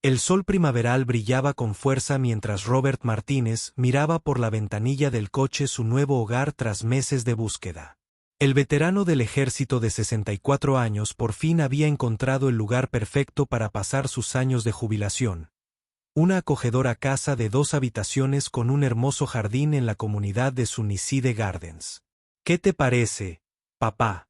El sol primaveral brillaba con fuerza mientras Robert Martínez miraba por la ventanilla del coche su nuevo hogar tras meses de búsqueda. El veterano del ejército de 64 años por fin había encontrado el lugar perfecto para pasar sus años de jubilación. Una acogedora casa de 2 habitaciones con un hermoso jardín en la comunidad de Sunnyside Gardens. «¿Qué te parece, papá?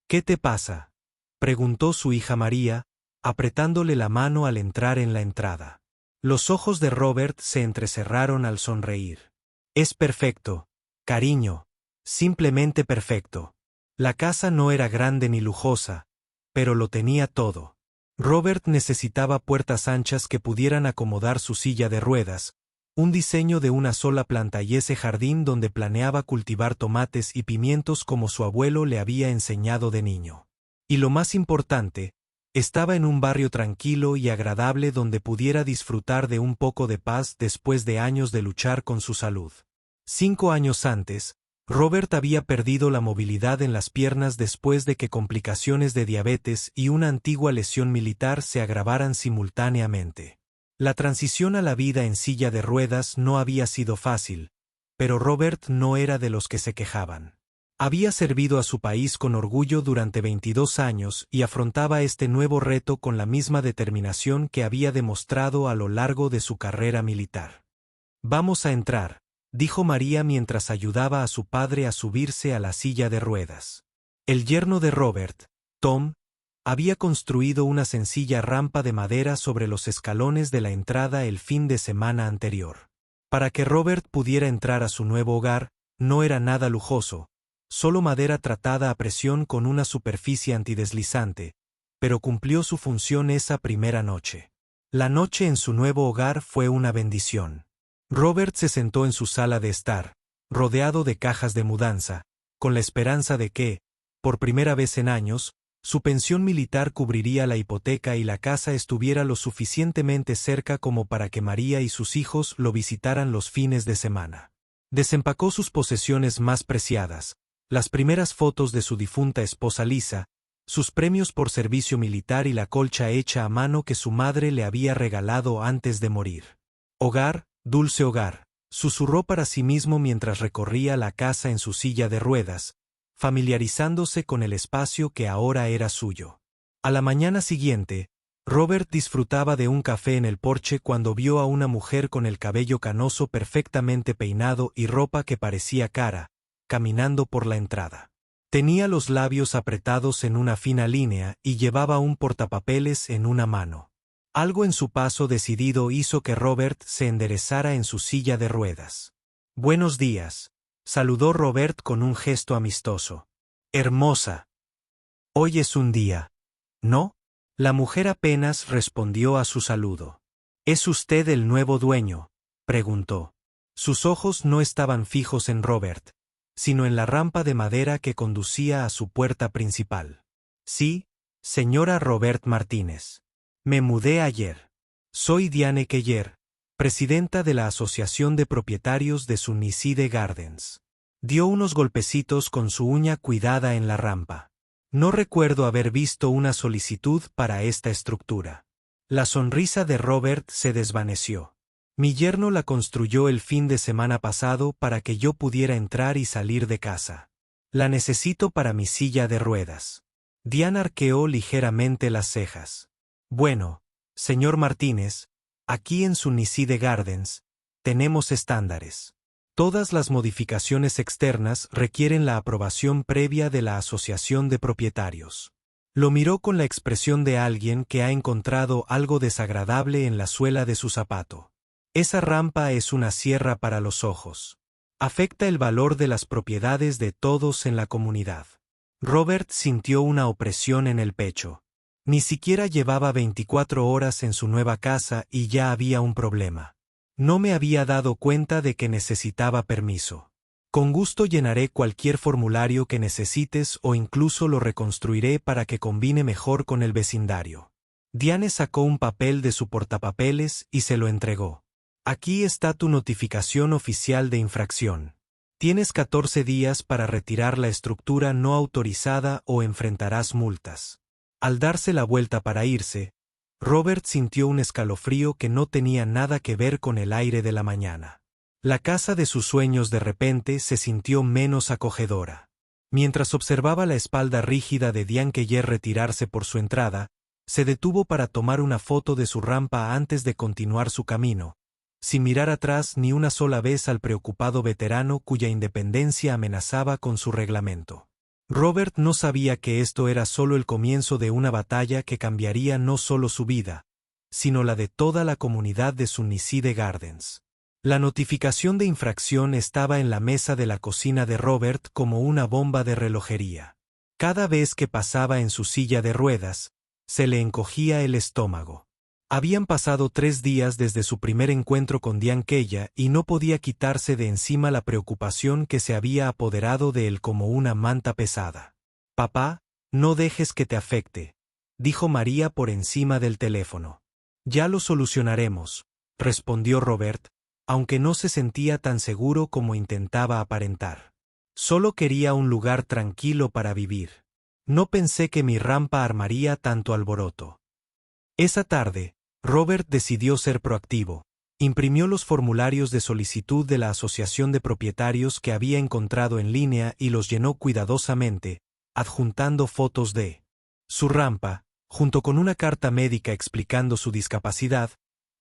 ¿Qué te pasa?», preguntó su hija María, apretándole la mano al entrar en la entrada. Los ojos de Robert se entrecerraron al sonreír. «Es perfecto, cariño, simplemente perfecto». La casa no era grande ni lujosa, pero lo tenía todo. Robert necesitaba puertas anchas que pudieran acomodar su silla de ruedas, un diseño de una sola planta y ese jardín donde planeaba cultivar tomates y pimientos como su abuelo le había enseñado de niño. Y lo más importante, estaba en un barrio tranquilo y agradable donde pudiera disfrutar de un poco de paz después de años de luchar con su salud. 5 años antes, Robert había perdido la movilidad en las piernas después de que complicaciones de diabetes y una antigua lesión militar se agravaran simultáneamente. La transición a la vida en silla de ruedas no había sido fácil, pero Robert no era de los que se quejaban. Había servido a su país con orgullo durante 22 años y afrontaba este nuevo reto con la misma determinación que había demostrado a lo largo de su carrera militar. «Vamos a entrar», dijo María mientras ayudaba a su padre a subirse a la silla de ruedas. El yerno de Robert, Tom, había construido una sencilla rampa de madera sobre los escalones de la entrada el fin de semana anterior. Para que Robert pudiera entrar a su nuevo hogar, no era nada lujoso, solo madera tratada a presión con una superficie antideslizante, pero cumplió su función esa primera noche. La noche en su nuevo hogar fue una bendición. Robert se sentó en su sala de estar, rodeado de cajas de mudanza, con la esperanza de que, por primera vez en años, su pensión militar cubriría la hipoteca y la casa estuviera lo suficientemente cerca como para que María y sus hijos lo visitaran los fines de semana. Desempacó sus posesiones más preciadas, las primeras fotos de su difunta esposa Lisa, sus premios por servicio militar y la colcha hecha a mano que su madre le había regalado antes de morir. «Hogar, dulce hogar», susurró para sí mismo mientras recorría la casa en su silla de ruedas, familiarizándose con el espacio que ahora era suyo. A la mañana siguiente, Robert disfrutaba de un café en el porche cuando vio a una mujer con el cabello canoso perfectamente peinado y ropa que parecía cara, caminando por la entrada. Tenía los labios apretados en una fina línea y llevaba un portapapeles en una mano. Algo en su paso decidido hizo que Robert se enderezara en su silla de ruedas. «Buenos días», saludó Robert con un gesto amistoso. «Hermosa. Hoy es un día, ¿no?». La mujer apenas respondió a su saludo. «¿Es usted el nuevo dueño?», preguntó. Sus ojos no estaban fijos en Robert, sino en la rampa de madera que conducía a su puerta principal. «Sí, señora Robert Martínez. Me mudé ayer. Soy Diane Keller, presidenta de la Asociación de Propietarios de Sunnyside Gardens». Dio unos golpecitos con su uña cuidada en la rampa. «No recuerdo haber visto una solicitud para esta estructura». La sonrisa de Robert se desvaneció. «Mi yerno la construyó el fin de semana pasado para que yo pudiera entrar y salir de casa. La necesito para mi silla de ruedas». Diane arqueó ligeramente las cejas. «Bueno, señor Martínez, aquí en Sunnyside Gardens, tenemos estándares. Todas las modificaciones externas requieren la aprobación previa de la Asociación de Propietarios». Lo miró con la expresión de alguien que ha encontrado algo desagradable en la suela de su zapato. «Esa rampa es una sierra para los ojos. Afecta el valor de las propiedades de todos en la comunidad». Robert sintió una opresión en el pecho. Ni siquiera llevaba 24 horas en su nueva casa y ya había un problema. «No me había dado cuenta de que necesitaba permiso. Con gusto llenaré cualquier formulario que necesites o incluso lo reconstruiré para que combine mejor con el vecindario». Diane sacó un papel de su portapapeles y se lo entregó. «Aquí está tu notificación oficial de infracción. Tienes 14 días para retirar la estructura no autorizada o enfrentarás multas». Al darse la vuelta para irse, Robert sintió un escalofrío que no tenía nada que ver con el aire de la mañana. La casa de sus sueños de repente se sintió menos acogedora. Mientras observaba la espalda rígida de Diane Keller retirarse por su entrada, se detuvo para tomar una foto de su rampa antes de continuar su camino, sin mirar atrás ni una sola vez al preocupado veterano cuya independencia amenazaba con su reglamento. Robert no sabía que esto era solo el comienzo de una batalla que cambiaría no solo su vida, sino la de toda la comunidad de Sunnyside Gardens. La notificación de infracción estaba en la mesa de la cocina de Robert como una bomba de relojería. Cada vez que pasaba en su silla de ruedas, se le encogía el estómago. Habían pasado 3 días desde su primer encuentro con Diane Keller y no podía quitarse de encima la preocupación que se había apoderado de él como una manta pesada. «Papá, no dejes que te afecte», dijo María por encima del teléfono. «Ya lo solucionaremos», respondió Robert, aunque no se sentía tan seguro como intentaba aparentar. Solo quería un lugar tranquilo para vivir. No pensé que mi rampa armaría tanto alboroto. Esa tarde, Robert decidió ser proactivo. Imprimió los formularios de solicitud de la Asociación de Propietarios que había encontrado en línea y los llenó cuidadosamente, adjuntando fotos de su rampa, junto con una carta médica explicando su discapacidad.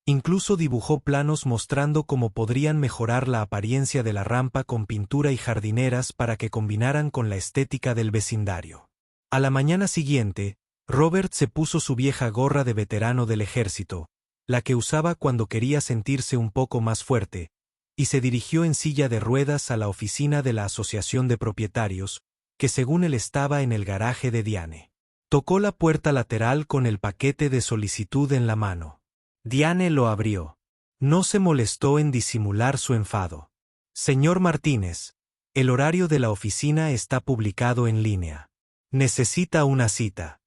Incluso dibujó planos mostrando cómo podrían mejorar la apariencia de la rampa con pintura y jardineras para que combinaran con la estética del vecindario. A la mañana siguiente, Robert se puso su vieja gorra de veterano del ejército, la que usaba cuando quería sentirse un poco más fuerte, y se dirigió en silla de ruedas a la oficina de la Asociación de Propietarios, que según él estaba en el garaje de Diane. Tocó la puerta lateral con el paquete de solicitud en la mano. Diane lo abrió. No se molestó en disimular su enfado. «Señor Martínez, el horario de la oficina está publicado en línea. Necesita una cita».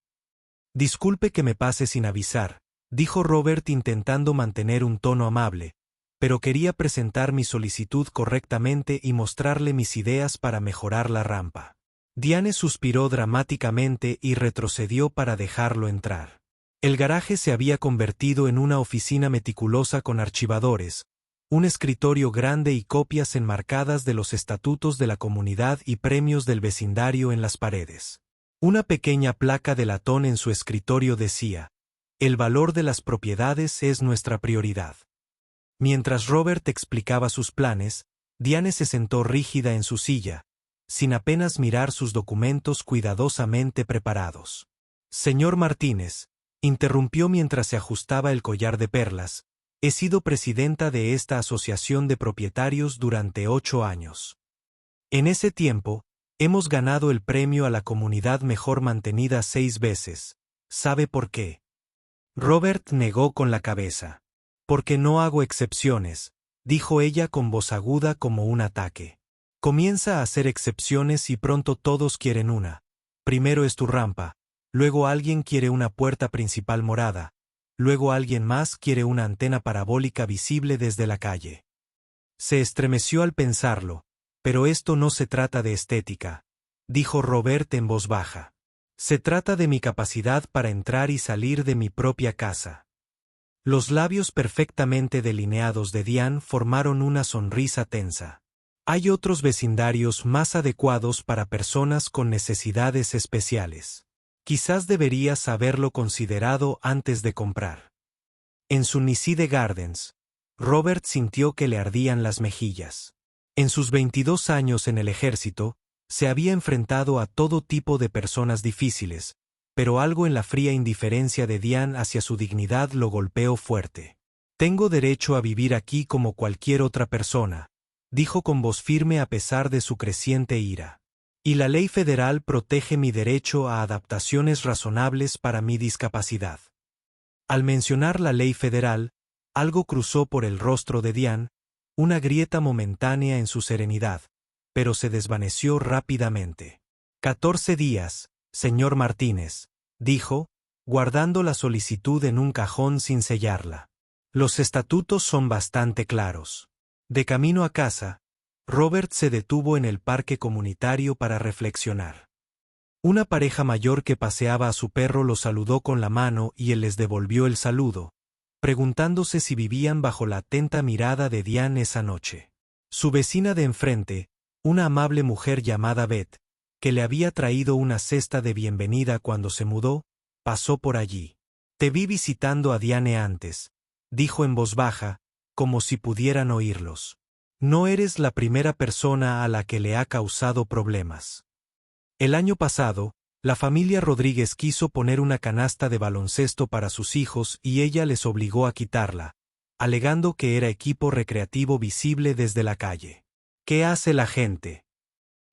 «Disculpe que me pase sin avisar», dijo Robert intentando mantener un tono amable, pero quería presentar mi solicitud correctamente y mostrarle mis ideas para mejorar la rampa. Diane suspiró dramáticamente y retrocedió para dejarlo entrar. El garaje se había convertido en una oficina meticulosa con archivadores, un escritorio grande y copias enmarcadas de los estatutos de la comunidad y premios del vecindario en las paredes. Una pequeña placa de latón en su escritorio decía: «El valor de las propiedades es nuestra prioridad». Mientras Robert explicaba sus planes, Diane se sentó rígida en su silla, sin apenas mirar sus documentos cuidadosamente preparados. «Señor Martínez», interrumpió mientras se ajustaba el collar de perlas, «he sido presidenta de esta asociación de propietarios durante 8 años. En ese tiempo, hemos ganado el premio a la comunidad mejor mantenida 6 veces. ¿Sabe por qué?». Robert negó con la cabeza. «Porque no hago excepciones», dijo ella con voz aguda como un ataque. «Comienza a hacer excepciones y pronto todos quieren una. Primero es tu rampa. Luego alguien quiere una puerta principal morada. Luego alguien más quiere una antena parabólica visible desde la calle». Se estremeció al pensarlo. «Pero esto no se trata de estética», dijo Robert en voz baja. «Se trata de mi capacidad para entrar y salir de mi propia casa». Los labios perfectamente delineados de Diane formaron una sonrisa tensa. «Hay otros vecindarios más adecuados para personas con necesidades especiales. Quizás deberías haberlo considerado antes de comprar». En Sunnyside Gardens, Robert sintió que le ardían las mejillas. En sus 22 años en el ejército, se había enfrentado a todo tipo de personas difíciles, pero algo en la fría indiferencia de Diane hacia su dignidad lo golpeó fuerte. «Tengo derecho a vivir aquí como cualquier otra persona», dijo con voz firme a pesar de su creciente ira. «Y la ley federal protege mi derecho a adaptaciones razonables para mi discapacidad». Al mencionar la ley federal, algo cruzó por el rostro de Diane, una grieta momentánea en su serenidad, pero se desvaneció rápidamente. «14 días, señor Martínez», dijo, guardando la solicitud en un cajón sin sellarla. «Los estatutos son bastante claros». De camino a casa, Robert se detuvo en el parque comunitario para reflexionar. Una pareja mayor que paseaba a su perro lo saludó con la mano y él les devolvió el saludo, preguntándose si vivían bajo la atenta mirada de Diane esa noche. Su vecina de enfrente, una amable mujer llamada Beth, que le había traído una cesta de bienvenida cuando se mudó, pasó por allí. «Te vi visitando a Diane antes», dijo en voz baja, como si pudieran oírlos. «No eres la primera persona a la que le ha causado problemas». El año pasado, la familia Rodríguez quiso poner una canasta de baloncesto para sus hijos y ella les obligó a quitarla, alegando que era equipo recreativo visible desde la calle. «¿Qué hace la gente?».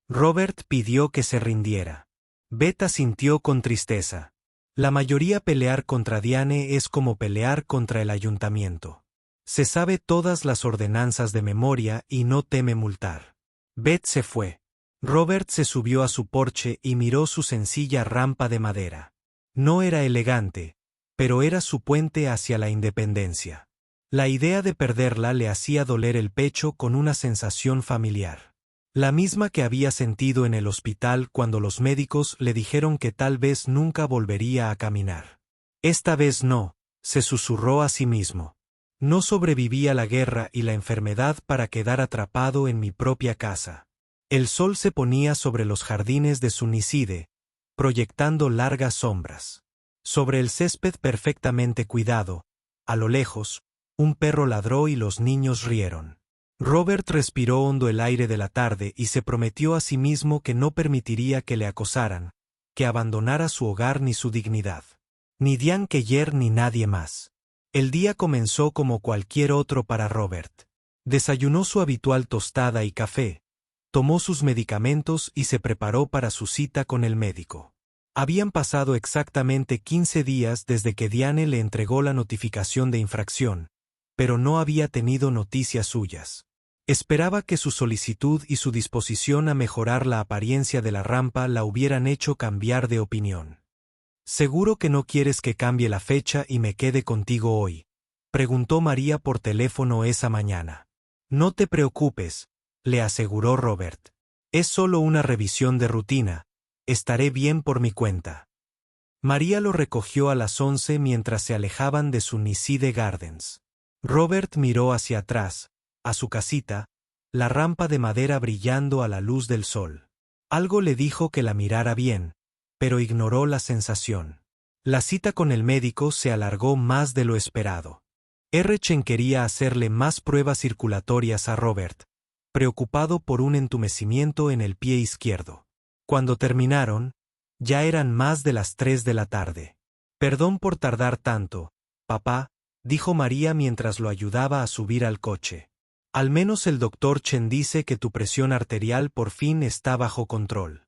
Robert pidió que se rindiera. Beth asintió con tristeza. La mayoría pelear contra Diane es como pelear contra el ayuntamiento. Se sabe todas las ordenanzas de memoria y no teme multar. Beth se fue. Robert se subió a su porche y miró su sencilla rampa de madera. No era elegante, pero era su puente hacia la independencia. La idea de perderla le hacía doler el pecho con una sensación familiar. La misma que había sentido en el hospital cuando los médicos le dijeron que tal vez nunca volvería a caminar. Esta vez no, se susurró a sí mismo. No sobreviví a la guerra y la enfermedad para quedar atrapado en mi propia casa. El sol se ponía sobre los jardines de Sunnyside, proyectando largas sombras. Sobre el césped perfectamente cuidado, a lo lejos, un perro ladró y los niños rieron. Robert respiró hondo el aire de la tarde y se prometió a sí mismo que no permitiría que le acosaran, que abandonara su hogar ni su dignidad. Ni Diane Keller ni nadie más. El día comenzó como cualquier otro para Robert. Desayunó su habitual tostada y café, tomó sus medicamentos y se preparó para su cita con el médico. Habían pasado exactamente 15 días desde que Diane le entregó la notificación de infracción, pero no había tenido noticias suyas. Esperaba que su solicitud y su disposición a mejorar la apariencia de la rampa la hubieran hecho cambiar de opinión. «¿Seguro que no quieres que cambie la fecha y me quede contigo hoy?», preguntó María por teléfono esa mañana. «No te preocupes», le aseguró Robert. «Es solo una revisión de rutina, estaré bien por mi cuenta». María lo recogió a las 11 mientras se alejaban de Sunnyside Gardens. Robert miró hacia atrás, a su casita, la rampa de madera brillando a la luz del sol. Algo le dijo que la mirara bien, pero ignoró la sensación. La cita con el médico se alargó más de lo esperado. Chen quería hacerle más pruebas circulatorias a Robert, preocupado por un entumecimiento en el pie izquierdo. Cuando terminaron, ya eran más de las 3 de la tarde. «Perdón por tardar tanto, papá», dijo María mientras lo ayudaba a subir al coche. «Al menos el doctor Chen dice que tu presión arterial por fin está bajo control».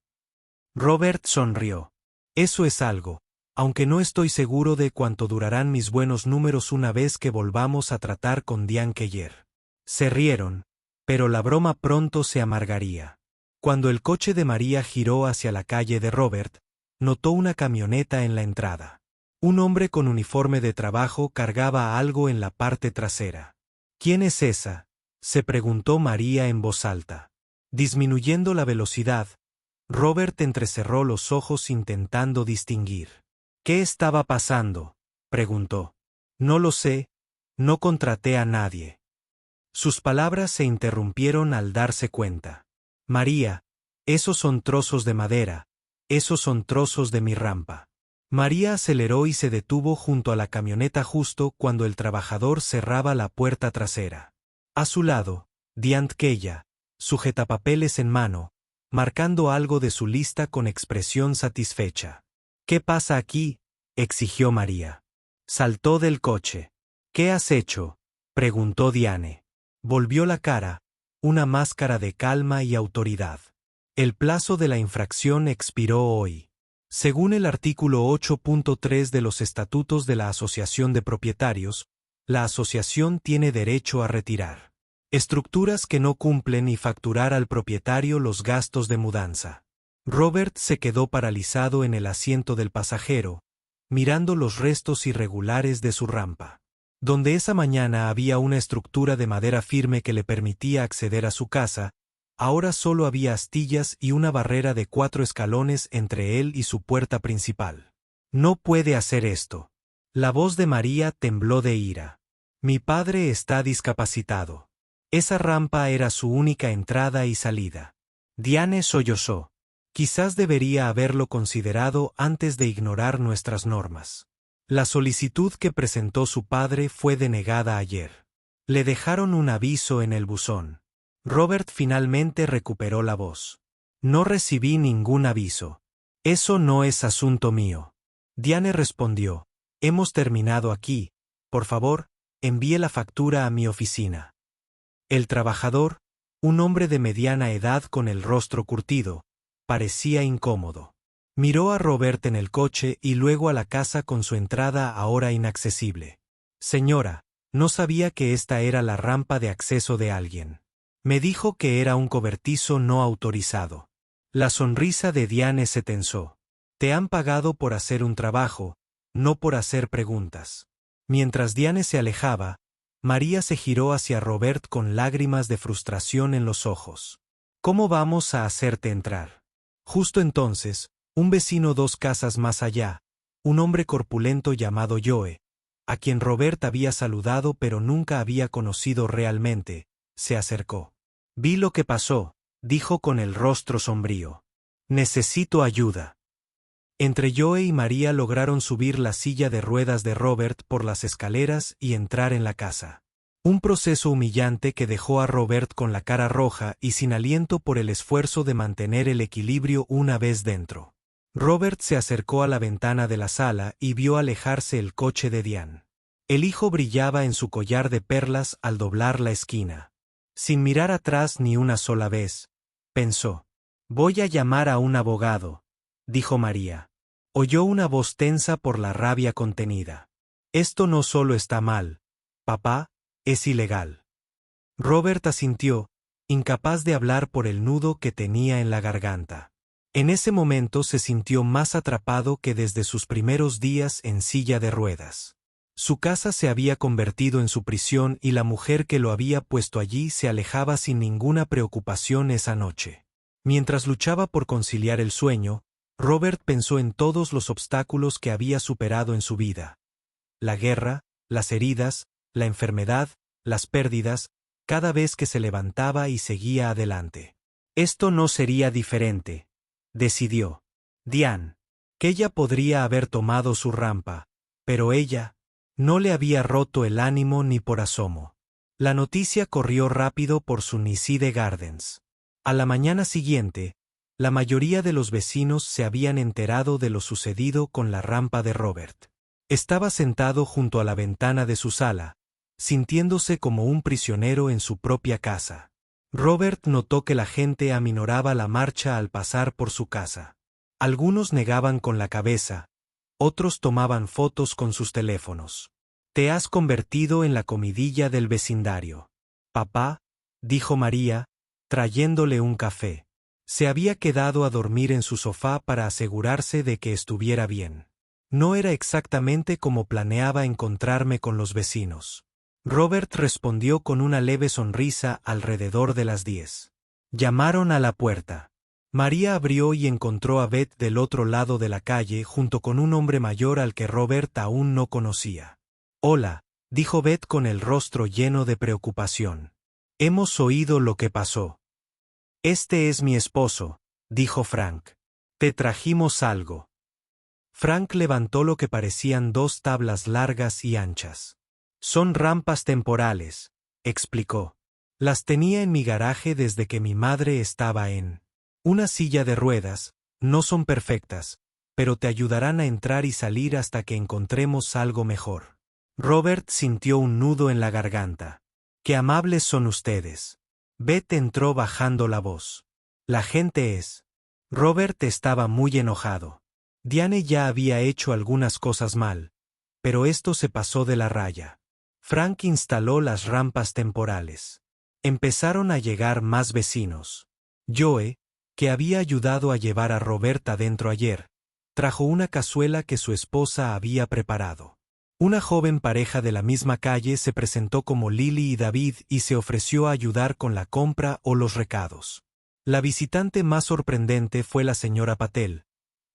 Robert sonrió. «Eso es algo, aunque no estoy seguro de cuánto durarán mis buenos números una vez que volvamos a tratar con Diane Keller». Se rieron, pero la broma pronto se amargaría. Cuando el coche de María giró hacia la calle de Robert, notó una camioneta en la entrada. Un hombre con uniforme de trabajo cargaba algo en la parte trasera. «¿Quién es esa?», se preguntó María en voz alta. Disminuyendo la velocidad, Robert entrecerró los ojos intentando distinguir. «¿Qué estaba pasando?», preguntó. «No lo sé, no contraté a nadie». Sus palabras se interrumpieron al darse cuenta. «María, esos son trozos de madera, esos son trozos de mi rampa». María aceleró y se detuvo junto a la camioneta justo cuando el trabajador cerraba la puerta trasera. A su lado, Diane Keller, sujetapapeles en mano, marcando algo de su lista con expresión satisfecha. «¿Qué pasa aquí?», exigió María. Saltó del coche. «¿Qué has hecho?», preguntó Diane. Volvió la cara, una máscara de calma y autoridad. «El plazo de la infracción expiró hoy. Según el artículo 8.3 de los Estatutos de la Asociación de Propietarios, la asociación tiene derecho a retirar estructuras que no cumplen y facturar al propietario los gastos de mudanza». Robert se quedó paralizado en el asiento del pasajero, mirando los restos irregulares de su rampa. Donde esa mañana había una estructura de madera firme que le permitía acceder a su casa, Ahora solo había astillas y una barrera de 4 escalones entre él y su puerta principal. «No puede hacer esto». La voz de María tembló de ira. «Mi padre está discapacitado». Esa rampa era su única entrada y salida. Diane sollozó. Quizás debería haberlo considerado antes de ignorar nuestras normas. La solicitud que presentó su padre fue denegada ayer. Le dejaron un aviso en el buzón. Robert finalmente recuperó la voz. «No recibí ningún aviso. Eso no es asunto mío». Diane respondió. «Hemos terminado aquí. Por favor, envíe la factura a mi oficina». El trabajador, un hombre de mediana edad con el rostro curtido, parecía incómodo. Miró a Robert en el coche y luego a la casa con su entrada ahora inaccesible. «Señora, no sabía que esta era la rampa de acceso de alguien. Me dijo que era un cobertizo no autorizado». La sonrisa de Diane se tensó. «Te han pagado por hacer un trabajo, no por hacer preguntas». Mientras Diane se alejaba, María se giró hacia Robert con lágrimas de frustración en los ojos. «¿Cómo vamos a hacerte entrar?» Justo entonces, un vecino 2 casas más allá, un hombre corpulento llamado Joe, a quien Robert había saludado pero nunca había conocido realmente, se acercó. «Vi lo que pasó», dijo con el rostro sombrío. «Necesito ayuda». Entre Joe y María lograron subir la silla de ruedas de Robert por las escaleras y entrar en la casa. Un proceso humillante que dejó a Robert con la cara roja y sin aliento por el esfuerzo de mantener el equilibrio una vez dentro. Robert se acercó a la ventana de la sala y vio alejarse el coche de Diane. El hijo brillaba en su collar de perlas al doblar la esquina. Sin mirar atrás ni una sola vez, pensó. «Voy a llamar a un abogado», dijo María. Oyó una voz tensa por la rabia contenida. «Esto no solo está mal, papá, es ilegal». Robert asintió, incapaz de hablar por el nudo que tenía en la garganta. En ese momento se sintió más atrapado que desde sus primeros días en silla de ruedas. Su casa se había convertido en su prisión y la mujer que lo había puesto allí se alejaba sin ninguna preocupación esa noche. Mientras luchaba por conciliar el sueño, Robert pensó en todos los obstáculos que había superado en su vida. La guerra, las heridas, la enfermedad, las pérdidas, cada vez que se levantaba y seguía adelante. Esto no sería diferente, decidió. Diane, que ella podría haber tomado su rampa, pero ella no le había roto el ánimo ni por asomo. La noticia corrió rápido por Sunnyside Gardens. A la mañana siguiente, la mayoría de los vecinos se habían enterado de lo sucedido con la rampa de Robert. Estaba sentado junto a la ventana de su sala, sintiéndose como un prisionero en su propia casa. Robert notó que la gente aminoraba la marcha al pasar por su casa. Algunos negaban con la cabeza, otros tomaban fotos con sus teléfonos. «Te has convertido en la comidilla del vecindario». «Papá», dijo María, trayéndole un café. Se había quedado a dormir en su sofá para asegurarse de que estuviera bien. «No era exactamente como planeaba encontrarme con los vecinos». Robert respondió con una leve sonrisa alrededor de las 10. Llamaron a la puerta. María abrió y encontró a Beth del otro lado de la calle junto con un hombre mayor al que Robert aún no conocía. «Hola», dijo Beth con el rostro lleno de preocupación. «Hemos oído lo que pasó». «Este es mi esposo», dijo Frank. «Te trajimos algo». Frank levantó lo que parecían 2 tablas largas y anchas. «Son rampas temporales», explicó. «Las tenía en mi garaje desde que mi madre estaba en una silla de ruedas. No son perfectas, pero te ayudarán a entrar y salir hasta que encontremos algo mejor». Robert sintió un nudo en la garganta. «Qué amables son ustedes». Beth entró bajando la voz. «La gente es». Robert estaba muy enojado. Diane ya había hecho algunas cosas mal, pero esto se pasó de la raya. Frank instaló las rampas temporales. Empezaron a llegar más vecinos. Joe, que había ayudado a llevar a Robert adentro ayer, trajo una cazuela que su esposa había preparado. Una joven pareja de la misma calle se presentó como Lily y David y se ofreció a ayudar con la compra o los recados. La visitante más sorprendente fue la señora Patel,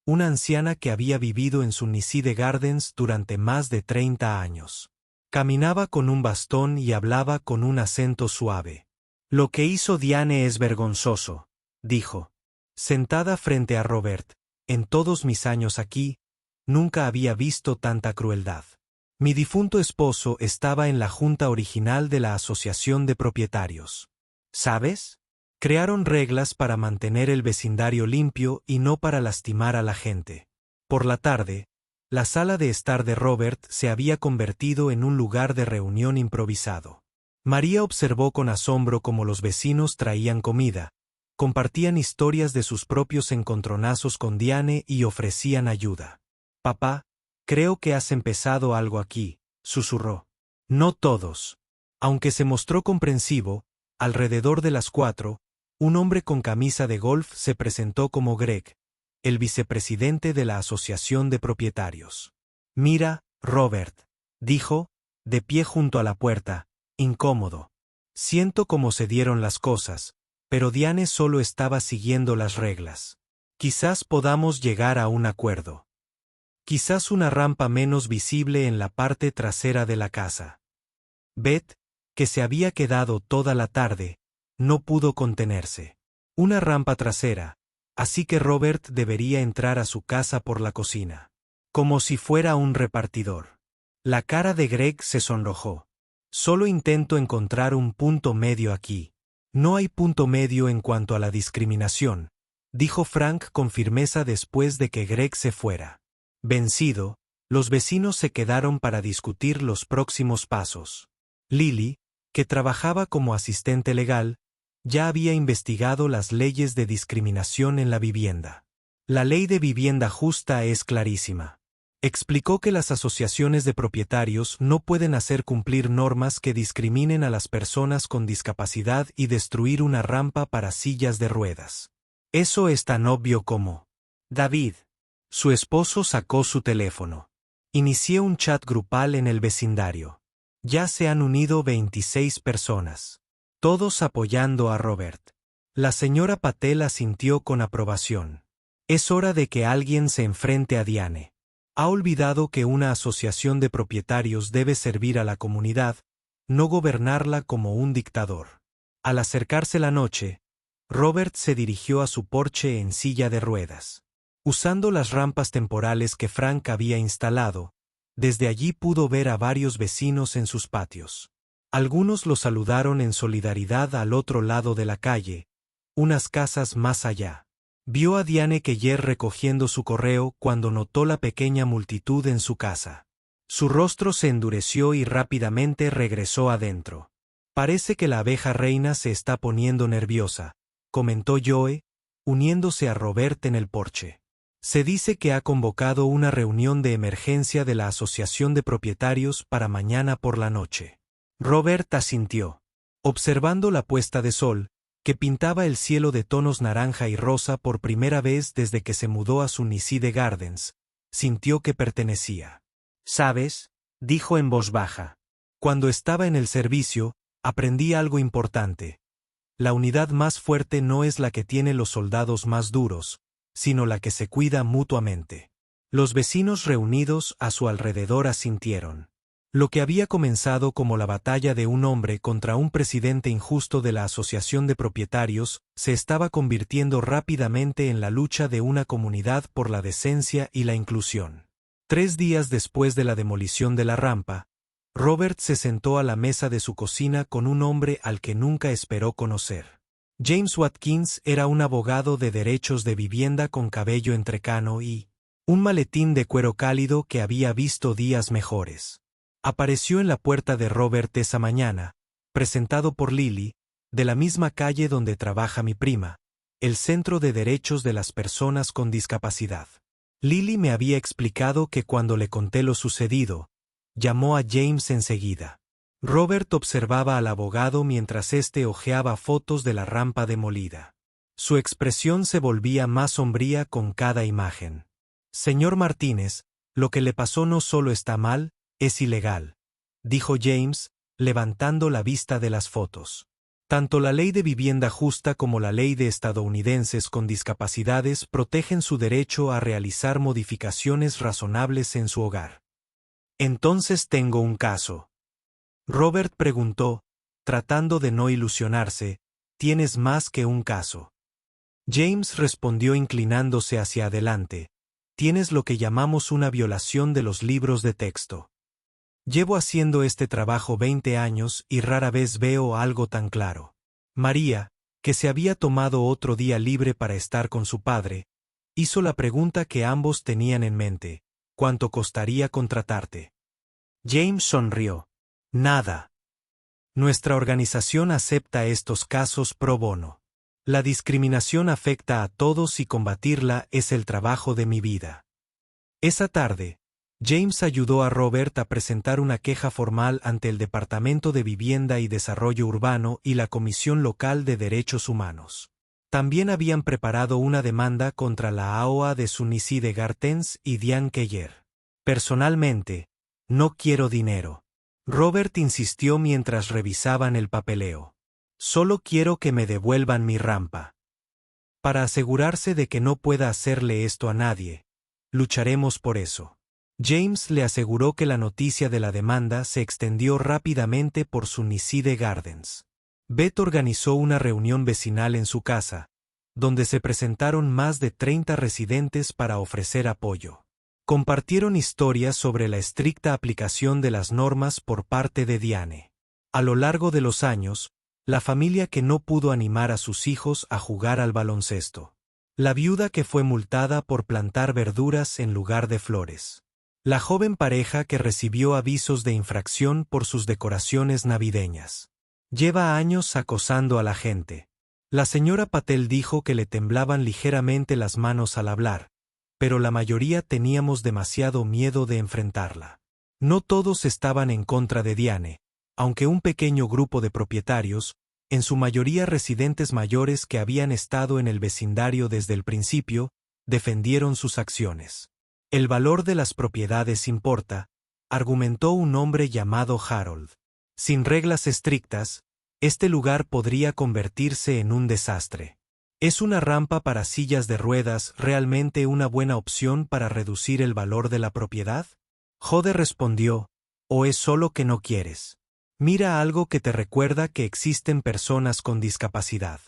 una anciana que había vivido en Sunnyside Gardens durante más de 30 años. Caminaba con un bastón y hablaba con un acento suave. «Lo que hizo Diane es vergonzoso», dijo. Sentada frente a Robert, «en todos mis años aquí, nunca había visto tanta crueldad. Mi difunto esposo estaba en la junta original de la Asociación de Propietarios. ¿Sabes? Crearon reglas para mantener el vecindario limpio y no para lastimar a la gente. Por la tarde, la sala de estar de Robert se había convertido en un lugar de reunión improvisado. María observó con asombro cómo los vecinos traían comida, compartían historias de sus propios encontronazos con Diane y ofrecían ayuda. «Papá, creo que has empezado algo aquí», susurró. No todos. Aunque se mostró comprensivo, alrededor de las 4, un hombre con camisa de golf se presentó como Greg, el vicepresidente de la Asociación de Propietarios. «Mira, Robert», dijo, de pie junto a la puerta, incómodo. «Siento cómo se dieron las cosas, pero Diane solo estaba siguiendo las reglas. Quizás podamos llegar a un acuerdo. Quizás una rampa menos visible en la parte trasera de la casa». Beth, que se había quedado toda la tarde, no pudo contenerse. Una rampa trasera, así que Robert debería entrar a su casa por la cocina. Como si fuera un repartidor. La cara de Greg se sonrojó. «Solo intento encontrar un punto medio aquí». «No hay punto medio en cuanto a la discriminación», dijo Frank con firmeza después de que Greg se fuera. Vencido, los vecinos se quedaron para discutir los próximos pasos. Lily, que trabajaba como asistente legal, ya había investigado las leyes de discriminación en la vivienda. La ley de vivienda justa es clarísima. Explicó que las asociaciones de propietarios no pueden hacer cumplir normas que discriminen a las personas con discapacidad y destruir una rampa para sillas de ruedas. Eso es tan obvio como... David. Su esposo sacó su teléfono. Inicié un chat grupal en el vecindario. Ya se han unido 26 personas. Todos apoyando a Robert. La señora Patel asintió con aprobación. Es hora de que alguien se enfrente a Diane. Ha olvidado que una asociación de propietarios debe servir a la comunidad, no gobernarla como un dictador. Al acercarse la noche, Robert se dirigió a su porche en silla de ruedas. Usando las rampas temporales que Frank había instalado, desde allí pudo ver a varios vecinos en sus patios. Algunos lo saludaron en solidaridad al otro lado de la calle, unas casas más allá. Vio a Diane Keller recogiendo su correo cuando notó la pequeña multitud en su casa. Su rostro se endureció y rápidamente regresó adentro. «Parece que la abeja reina se está poniendo nerviosa», comentó Joe, uniéndose a Robert en el porche. «Se dice que ha convocado una reunión de emergencia de la Asociación de Propietarios para mañana por la noche». Robert asintió. Observando la puesta de sol, que pintaba el cielo de tonos naranja y rosa por primera vez desde que se mudó a Sunnyside Gardens, sintió que pertenecía. «¿Sabes?», dijo en voz baja. «Cuando estaba en el servicio, aprendí algo importante. La unidad más fuerte no es la que tiene los soldados más duros, sino la que se cuida mutuamente». Los vecinos reunidos a su alrededor asintieron. Lo que había comenzado como la batalla de un hombre contra un presidente injusto de la Asociación de Propietarios se estaba convirtiendo rápidamente en la lucha de una comunidad por la decencia y la inclusión. 3 días después de la demolición de la rampa, Robert se sentó a la mesa de su cocina con un hombre al que nunca esperó conocer. James Watkins era un abogado de derechos de vivienda con cabello entrecano y un maletín de cuero cálido que había visto días mejores. Apareció en la puerta de Robert esa mañana, presentado por Lily, de la misma calle donde trabaja mi prima, el Centro de Derechos de las Personas con Discapacidad. Lily me había explicado que cuando le conté lo sucedido, llamó a James enseguida. Robert observaba al abogado mientras éste hojeaba fotos de la rampa demolida. Su expresión se volvía más sombría con cada imagen. «Señor Martínez, lo que le pasó no solo está mal, es ilegal», dijo James, levantando la vista de las fotos. Tanto la ley de vivienda justa como la ley de estadounidenses con discapacidades protegen su derecho a realizar modificaciones razonables en su hogar. Entonces tengo un caso. Robert preguntó, tratando de no ilusionarse, ¿tienes más que un caso? James respondió inclinándose hacia adelante, tienes lo que llamamos una violación de los libros de texto. Llevo haciendo este trabajo 20 años y rara vez veo algo tan claro. María, que se había tomado otro día libre para estar con su padre, hizo la pregunta que ambos tenían en mente, ¿cuánto costaría contratarte? James sonrió. Nada. Nuestra organización acepta estos casos pro bono. La discriminación afecta a todos y combatirla es el trabajo de mi vida. Esa tarde, James ayudó a Robert a presentar una queja formal ante el Departamento de Vivienda y Desarrollo Urbano y la Comisión Local de Derechos Humanos. También habían preparado una demanda contra la AOA de Sunicide Gardens y Diane Keller. Personalmente, no quiero dinero. Robert insistió mientras revisaban el papeleo. Solo quiero que me devuelvan mi rampa. Para asegurarse de que no pueda hacerle esto a nadie, lucharemos por eso. James le aseguró que la noticia de la demanda se extendió rápidamente por Sunicide Gardens. Beth organizó una reunión vecinal en su casa, donde se presentaron más de 30 residentes para ofrecer apoyo. Compartieron historias sobre la estricta aplicación de las normas por parte de Diane. A lo largo de los años, la familia que no pudo animar a sus hijos a jugar al baloncesto. La viuda que fue multada por plantar verduras en lugar de flores. La joven pareja que recibió avisos de infracción por sus decoraciones navideñas. Lleva años acosando a la gente. La señora Patel dijo que le temblaban ligeramente las manos al hablar, pero la mayoría teníamos demasiado miedo de enfrentarla. No todos estaban en contra de Diane, aunque un pequeño grupo de propietarios, en su mayoría residentes mayores que habían estado en el vecindario desde el principio, defendieron sus acciones. El valor de las propiedades importa, argumentó un hombre llamado Harold. Sin reglas estrictas, este lugar podría convertirse en un desastre. ¿Es una rampa para sillas de ruedas realmente una buena opción para reducir el valor de la propiedad? Jode respondió, ¿o es solo que no quieres? Mira algo que te recuerda que existen personas con discapacidad.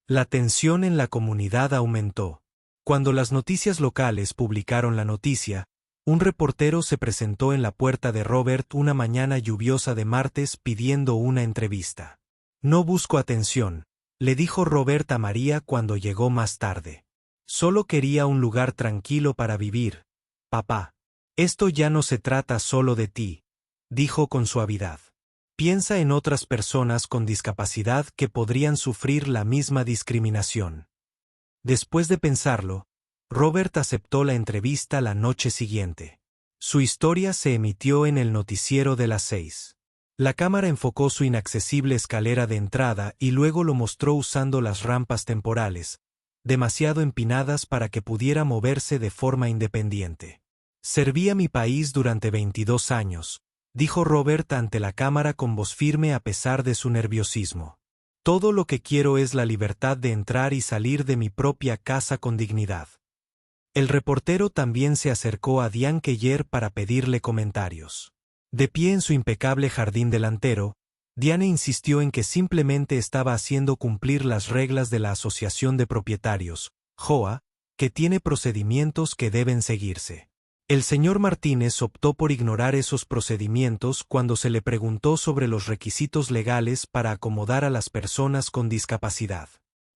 La tensión en la comunidad aumentó. Cuando las noticias locales publicaron la noticia, un reportero se presentó en la puerta de Robert una mañana lluviosa de martes pidiendo una entrevista. No busco atención, le dijo Robert a María cuando llegó más tarde. Solo quería un lugar tranquilo para vivir, papá. Esto ya no se trata solo de ti, dijo con suavidad. Piensa en otras personas con discapacidad que podrían sufrir la misma discriminación. Después de pensarlo, Robert aceptó la entrevista la noche siguiente. Su historia se emitió en el noticiero de las 6. La cámara enfocó su inaccesible escalera de entrada y luego lo mostró usando las rampas temporales, demasiado empinadas para que pudiera moverse de forma independiente. Serví a mi país durante 22 años, dijo Robert ante la cámara con voz firme a pesar de su nerviosismo. Todo lo que quiero es la libertad de entrar y salir de mi propia casa con dignidad. El reportero también se acercó a Diane Keller para pedirle comentarios. De pie en su impecable jardín delantero, Diane insistió en que simplemente estaba haciendo cumplir las reglas de la Asociación de Propietarios, JOA, que tiene procedimientos que deben seguirse. El señor Martínez optó por ignorar esos procedimientos cuando se le preguntó sobre los requisitos legales para acomodar a las personas con discapacidad.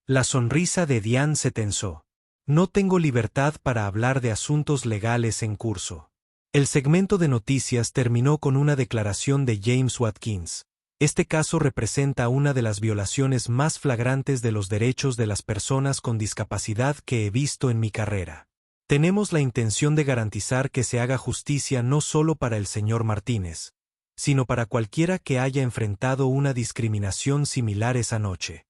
La sonrisa de Diane se tensó. No tengo libertad para hablar de asuntos legales en curso. El segmento de noticias terminó con una declaración de James Watkins. Este caso representa una de las violaciones más flagrantes de los derechos de las personas con discapacidad que he visto en mi carrera. Tenemos la intención de garantizar que se haga justicia no solo para el señor Martínez, sino para cualquiera que haya enfrentado una discriminación similar esa noche.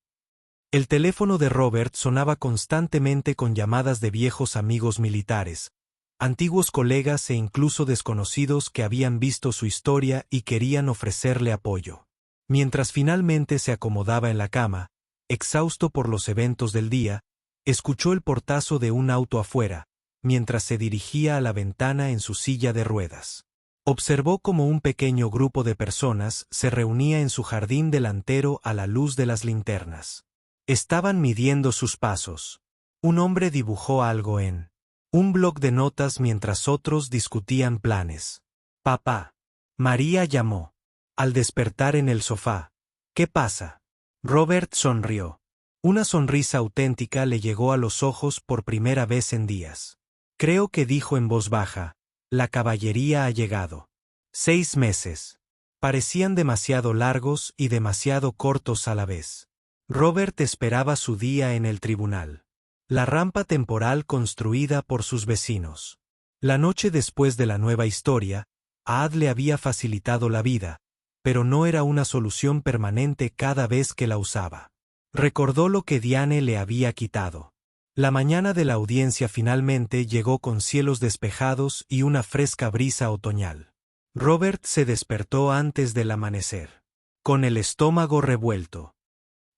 El teléfono de Robert sonaba constantemente con llamadas de viejos amigos militares, antiguos colegas e incluso desconocidos que habían visto su historia y querían ofrecerle apoyo. Mientras finalmente se acomodaba en la cama, exhausto por los eventos del día, escuchó el portazo de un auto afuera, mientras se dirigía a la ventana en su silla de ruedas. Observó cómo un pequeño grupo de personas se reunía en su jardín delantero a la luz de las linternas. Estaban midiendo sus pasos. Un hombre dibujó algo en un bloc de notas mientras otros discutían planes. «Papá». María llamó. Al despertar en el sofá. «¿Qué pasa?» Robert sonrió. Una sonrisa auténtica le llegó a los ojos por primera vez en días. Creo que dijo en voz baja, «La caballería ha llegado». 6 meses. Parecían demasiado largos y demasiado cortos a la vez. Robert esperaba su día en el tribunal. La rampa temporal construida por sus vecinos. La noche después de la nueva historia, a Ad le había facilitado la vida, pero no era una solución permanente cada vez que la usaba. Recordó lo que Diane le había quitado. La mañana de la audiencia finalmente llegó con cielos despejados y una fresca brisa otoñal. Robert se despertó antes del amanecer. Con el estómago revuelto.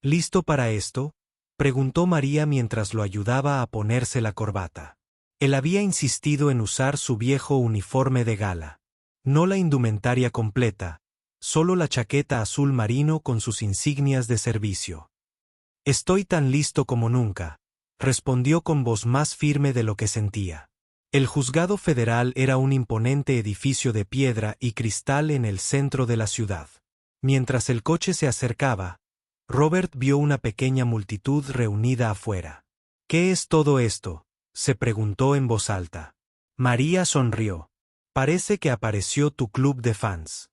¿Listo para esto?, preguntó María mientras lo ayudaba a ponerse la corbata. Él había insistido en usar su viejo uniforme de gala. No la indumentaria completa, solo la chaqueta azul marino con sus insignias de servicio. «Estoy tan listo como nunca», respondió con voz más firme de lo que sentía. El juzgado federal era un imponente edificio de piedra y cristal en el centro de la ciudad. Mientras el coche se acercaba, Robert vio una pequeña multitud reunida afuera. «¿Qué es todo esto?», se preguntó en voz alta. María sonrió. «Parece que apareció tu club de fans».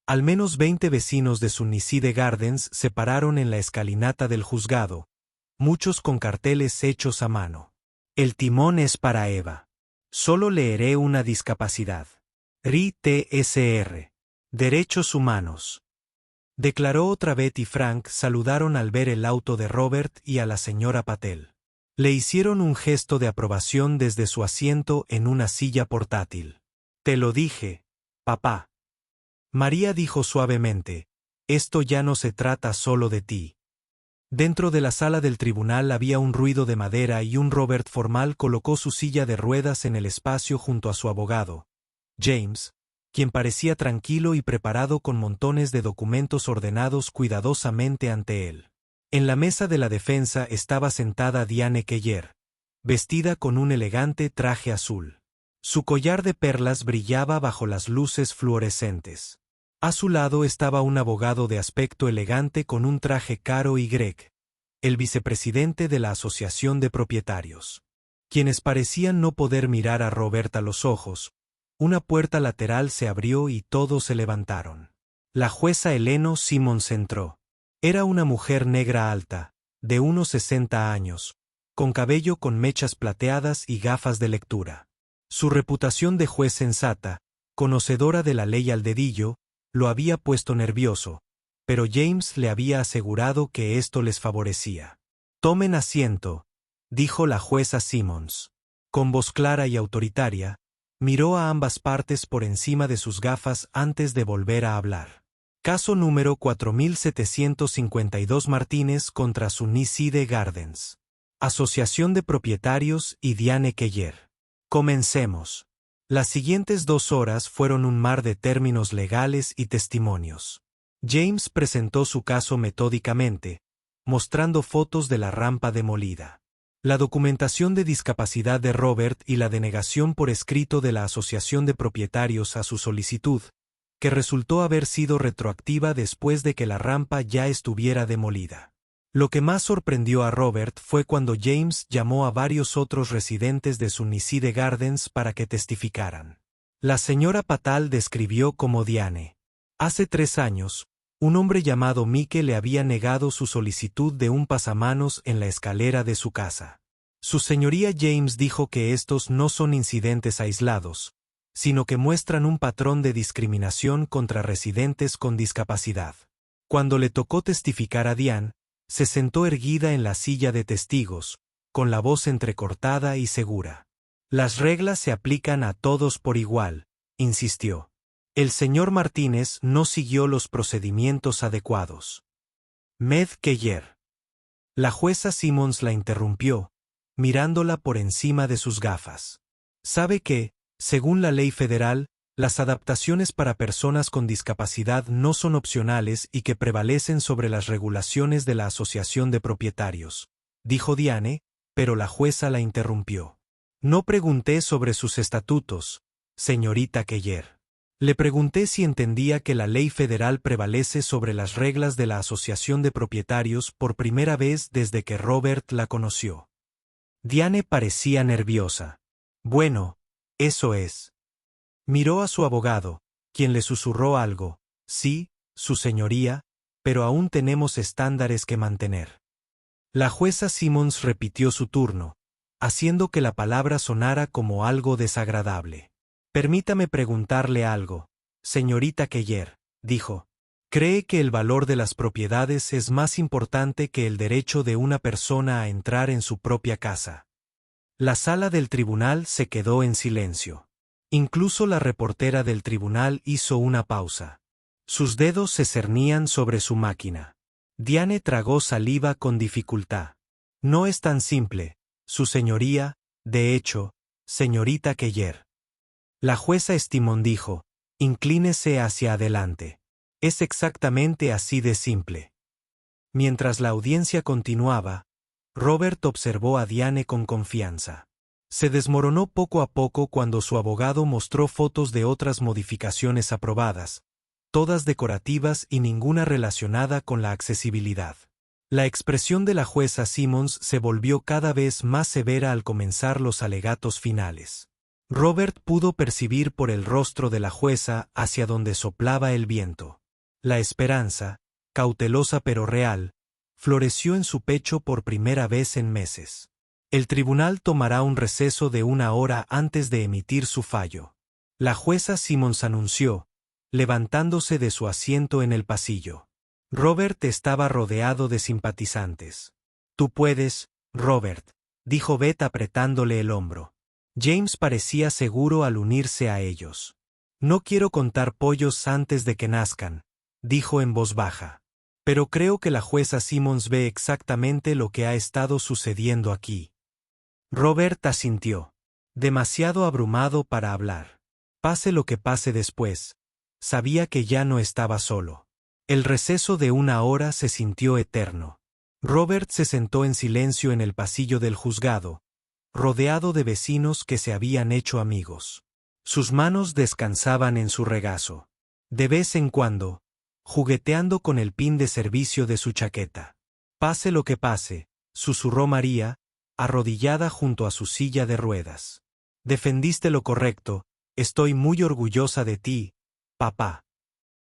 Al menos 20 vecinos de Sunnyside Gardens se pararon en la escalinata del juzgado, muchos con carteles hechos a mano. «El timón es para Eva. Solo leeré una discapacidad. RI-TSR. Derechos humanos», declaró otra vez y Frank saludaron al ver el auto de Robert y a la señora Patel. Le hicieron un gesto de aprobación desde su asiento en una silla portátil. «Te lo dije, papá». María dijo suavemente, «Esto ya no se trata solo de ti». Dentro de la sala del tribunal había un ruido de madera y un Robert formal colocó su silla de ruedas en el espacio junto a su abogado, James, quien parecía tranquilo y preparado con montones de documentos ordenados cuidadosamente ante él. En la mesa de la defensa estaba sentada Diane Keller, vestida con un elegante traje azul. Su collar de perlas brillaba bajo las luces fluorescentes. A su lado estaba un abogado de aspecto elegante con un traje caro y Greg, el vicepresidente de la Asociación de Propietarios. Quienes parecían no poder mirar a Robert a los ojos. Una puerta lateral se abrió y todos se levantaron. La jueza Eleno Simmons entró. Era una mujer negra alta, de unos 60 años, con cabello con mechas plateadas y gafas de lectura. Su reputación de juez sensata, conocedora de la ley al dedillo, lo había puesto nervioso, pero James le había asegurado que esto les favorecía. «Tomen asiento», dijo la jueza Simmons. Con voz clara y autoritaria, miró a ambas partes por encima de sus gafas antes de volver a hablar. Caso número 4752 Martínez contra Sunnyside Gardens. Asociación de Propietarios y Diane Keller. Comencemos. Las siguientes 2 horas fueron un mar de términos legales y testimonios. James presentó su caso metódicamente, mostrando fotos de la rampa demolida. La documentación de discapacidad de Robert y la denegación por escrito de la Asociación de Propietarios a su solicitud, que resultó haber sido retroactiva después de que la rampa ya estuviera demolida. Lo que más sorprendió a Robert fue cuando James llamó a varios otros residentes de Sunnyside Gardens para que testificaran. La señora Patel describió cómo Diane. Hace 3 años, un hombre llamado Mike le había negado su solicitud de un pasamanos en la escalera de su casa. Su señoría James dijo que estos no son incidentes aislados, sino que muestran un patrón de discriminación contra residentes con discapacidad. Cuando le tocó testificar a Diane, se sentó erguida en la silla de testigos, con la voz entrecortada y segura. «Las reglas se aplican a todos por igual», insistió. El señor Martínez no siguió los procedimientos adecuados. Med Keller. La jueza Simmons la interrumpió, mirándola por encima de sus gafas. Sabe que, según la ley federal, las adaptaciones para personas con discapacidad no son opcionales y que prevalecen sobre las regulaciones de la Asociación de Propietarios, dijo Diane, pero la jueza la interrumpió. No pregunté sobre sus estatutos, señorita Keller. Le pregunté si entendía que la ley federal prevalece sobre las reglas de la Asociación de Propietarios por primera vez desde que Robert la conoció. Diane parecía nerviosa. Bueno, eso es. Miró a su abogado, quien le susurró algo. Sí, su señoría, pero aún tenemos estándares que mantener. La jueza Simmons repitió su turno, haciendo que la palabra sonara como algo desagradable. Permítame preguntarle algo, señorita Keller, dijo. ¿Cree que el valor de las propiedades es más importante que el derecho de una persona a entrar en su propia casa? La sala del tribunal se quedó en silencio. Incluso la reportera del tribunal hizo una pausa. Sus dedos se cernían sobre su máquina. Diane tragó saliva con dificultad. No es tan simple, su señoría, de hecho, señorita Keller. La jueza Estimón dijo, inclínese hacia adelante. Es exactamente así de simple. Mientras la audiencia continuaba, Robert observó a Diane con confianza. Se desmoronó poco a poco cuando su abogado mostró fotos de otras modificaciones aprobadas, todas decorativas y ninguna relacionada con la accesibilidad. La expresión de la jueza Simmons se volvió cada vez más severa al comenzar los alegatos finales. Robert pudo percibir por el rostro de la jueza hacia donde soplaba el viento. La esperanza, cautelosa pero real, floreció en su pecho por primera vez en meses. El tribunal tomará un receso de 1 hora antes de emitir su fallo. La jueza Simmons anunció, levantándose de su asiento en el pasillo. Robert estaba rodeado de simpatizantes. Tú puedes, Robert, dijo Beth apretándole el hombro. James parecía seguro al unirse a ellos. No quiero contar pollos antes de que nazcan, dijo en voz baja. Pero creo que la jueza Simmons ve exactamente lo que ha estado sucediendo aquí. Robert asintió. Demasiado abrumado para hablar. Pase lo que pase después, sabía que ya no estaba solo. El receso de 1 hora se sintió eterno. Robert se sentó en silencio en el pasillo del juzgado, rodeado de vecinos que se habían hecho amigos. Sus manos descansaban en su regazo. De vez en cuando, jugueteando con el pin de servicio de su chaqueta. Pase lo que pase, susurró María, arrodillada junto a su silla de ruedas. Defendiste lo correcto, estoy muy orgullosa de ti, papá.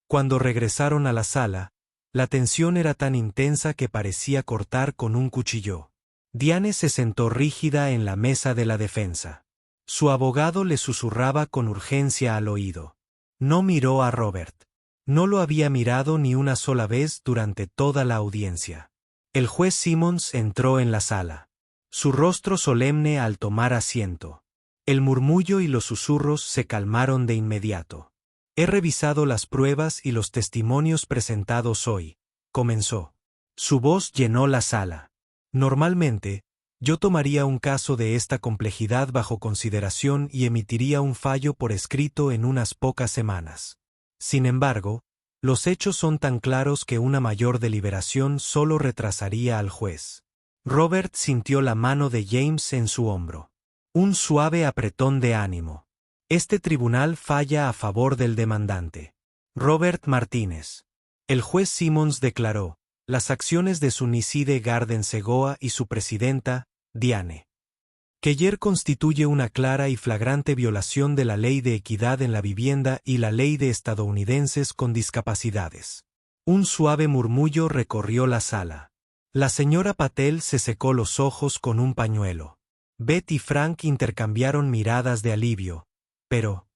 Cuando regresaron a la sala, la tensión era tan intensa que parecía cortar con un cuchillo. Diane se sentó rígida en la mesa de la defensa. Su abogado le susurraba con urgencia al oído. No miró a Robert. No lo había mirado ni una sola vez durante toda la audiencia. El juez Simmons entró en la sala. Su rostro solemne al tomar asiento. El murmullo y los susurros se calmaron de inmediato. He revisado las pruebas y los testimonios presentados hoy, comenzó. Su voz llenó la sala. Normalmente, yo tomaría un caso de esta complejidad bajo consideración y emitiría un fallo por escrito en unas pocas semanas. Sin embargo, los hechos son tan claros que una mayor deliberación solo retrasaría al juez. Robert sintió la mano de James en su hombro. Un suave apretón de ánimo. Este tribunal falla a favor del demandante. Robert Martínez. El juez Simmons declaró, las acciones de Sunicide Garden Segoa y su presidenta, Diane Keller constituye una clara y flagrante violación de la Ley de Equidad en la Vivienda y la Ley de Estadounidenses con Discapacidades. Un suave murmullo recorrió la sala. La señora Patel se secó los ojos con un pañuelo. Beth y Frank intercambiaron miradas de alivio, pero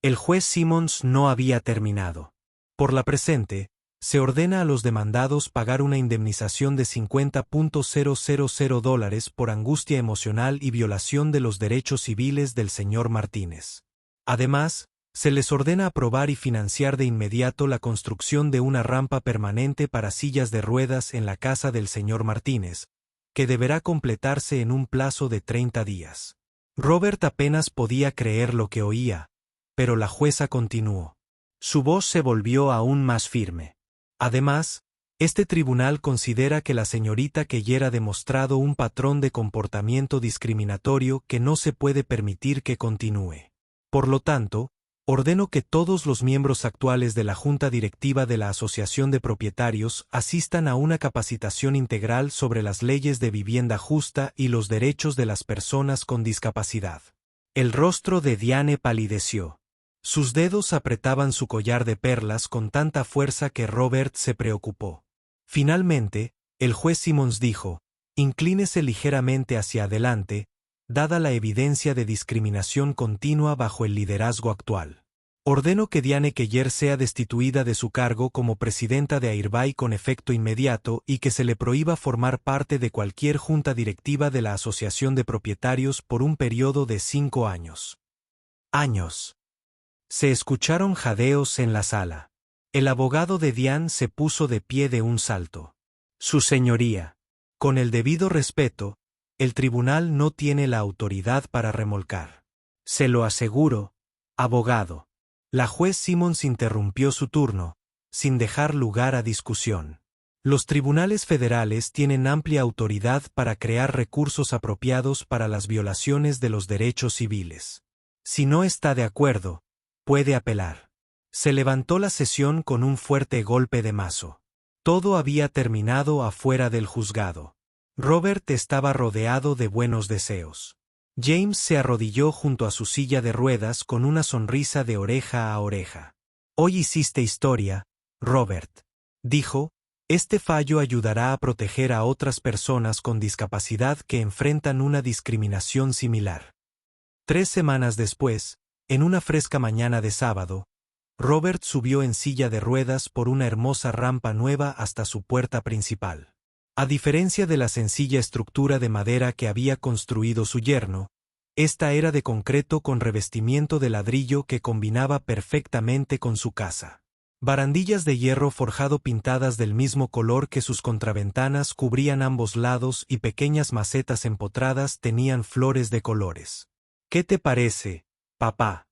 el juez Simmons no había terminado. Por la presente, se ordena a los demandados pagar una indemnización de $50,000 por angustia emocional y violación de los derechos civiles del señor Martínez. Además, Se les ordena aprobar y financiar de inmediato la construcción de una rampa permanente para sillas de ruedas en la casa del señor Martínez, que deberá completarse en un plazo de 30 días. Robert apenas podía creer lo que oía, pero la jueza continuó. Su voz se volvió aún más firme. Además, este tribunal considera que la señorita Keller ha demostrado un patrón de comportamiento discriminatorio que no se puede permitir que continúe. Por lo tanto, ordeno que todos los miembros actuales de la Junta Directiva de la Asociación de Propietarios asistan a una capacitación integral sobre las leyes de vivienda justa y los derechos de las personas con discapacidad. El rostro de Diane palideció. Sus dedos apretaban su collar de perlas con tanta fuerza que Robert se preocupó. Finalmente, el juez Simmons dijo: «Inclínese ligeramente hacia adelante, dada la evidencia de discriminación continua bajo el liderazgo actual. Ordeno que Diane Keller sea destituida de su cargo como presidenta de Airbay con efecto inmediato y que se le prohíba formar parte de cualquier junta directiva de la Asociación de Propietarios por un periodo de 5 años». Años. Se escucharon jadeos en la sala. El abogado de Diane se puso de pie de un salto. «Su señoría, con el debido respeto, el tribunal no tiene la autoridad para remolcar. Se lo aseguro, abogado». La juez Simmons interrumpió su turno, sin dejar lugar a discusión. Los tribunales federales tienen amplia autoridad para crear recursos apropiados para las violaciones de los derechos civiles. Si no está de acuerdo, puede apelar. Se levantó la sesión con un fuerte golpe de mazo. Todo había terminado afuera del juzgado. Robert estaba rodeado de buenos deseos. James se arrodilló junto a su silla de ruedas con una sonrisa de oreja a oreja. «Hoy hiciste historia, Robert», dijo. «Este fallo ayudará a proteger a otras personas con discapacidad que enfrentan una discriminación similar». 3 semanas después, en una fresca mañana de sábado, Robert subió en silla de ruedas por una hermosa rampa nueva hasta su puerta principal. A diferencia de la sencilla estructura de madera que había construido su yerno, esta era de concreto con revestimiento de ladrillo que combinaba perfectamente con su casa. Barandillas de hierro forjado pintadas del mismo color que sus contraventanas cubrían ambos lados y pequeñas macetas empotradas tenían flores de colores. «¿Qué te parece, papá?»,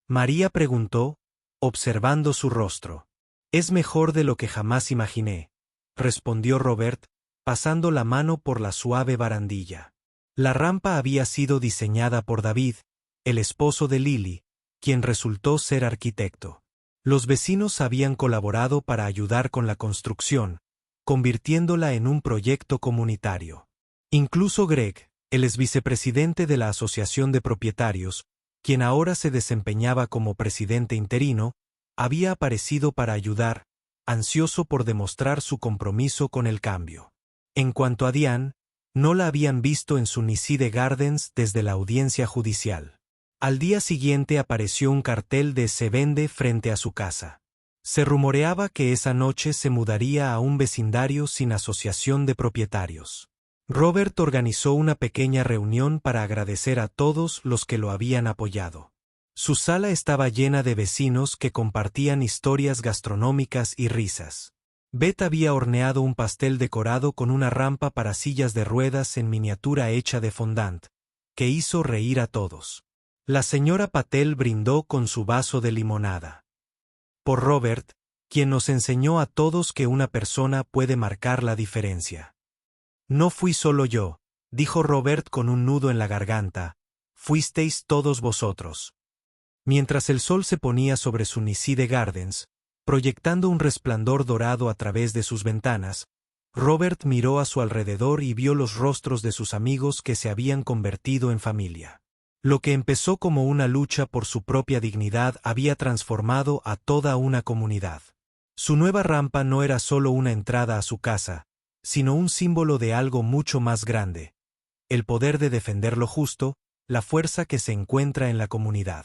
María preguntó, observando su rostro. «Es mejor de lo que jamás imaginé», respondió Robert, pasando la mano por la suave barandilla. La rampa había sido diseñada por David, el esposo de Lily, quien resultó ser arquitecto. Los vecinos habían colaborado para ayudar con la construcción, convirtiéndola en un proyecto comunitario. Incluso Greg, el exvicepresidente de la Asociación de Propietarios, quien ahora se desempeñaba como presidente interino, había aparecido para ayudar, ansioso por demostrar su compromiso con el cambio. En cuanto a Diane, no la habían visto en Sunnyside Gardens desde la audiencia judicial. Al día siguiente apareció un cartel de «Se vende» frente a su casa. Se rumoreaba que esa noche se mudaría a un vecindario sin asociación de propietarios. Robert organizó una pequeña reunión para agradecer a todos los que lo habían apoyado. Su sala estaba llena de vecinos que compartían historias gastronómicas y risas. Beth había horneado un pastel decorado con una rampa para sillas de ruedas en miniatura hecha de fondant, que hizo reír a todos. La señora Patel brindó con su vaso de limonada. Por Robert, quien nos enseñó a todos que una persona puede marcar la diferencia. «No fui solo yo», dijo Robert con un nudo en la garganta, «fuisteis todos vosotros». Mientras el sol se ponía sobre Sunnyside Gardens, proyectando un resplandor dorado a través de sus ventanas, Robert miró a su alrededor y vio los rostros de sus amigos que se habían convertido en familia. Lo que empezó como una lucha por su propia dignidad había transformado a toda una comunidad. Su nueva rampa no era solo una entrada a su casa, sino un símbolo de algo mucho más grande: el poder de defender lo justo, la fuerza que se encuentra en la comunidad.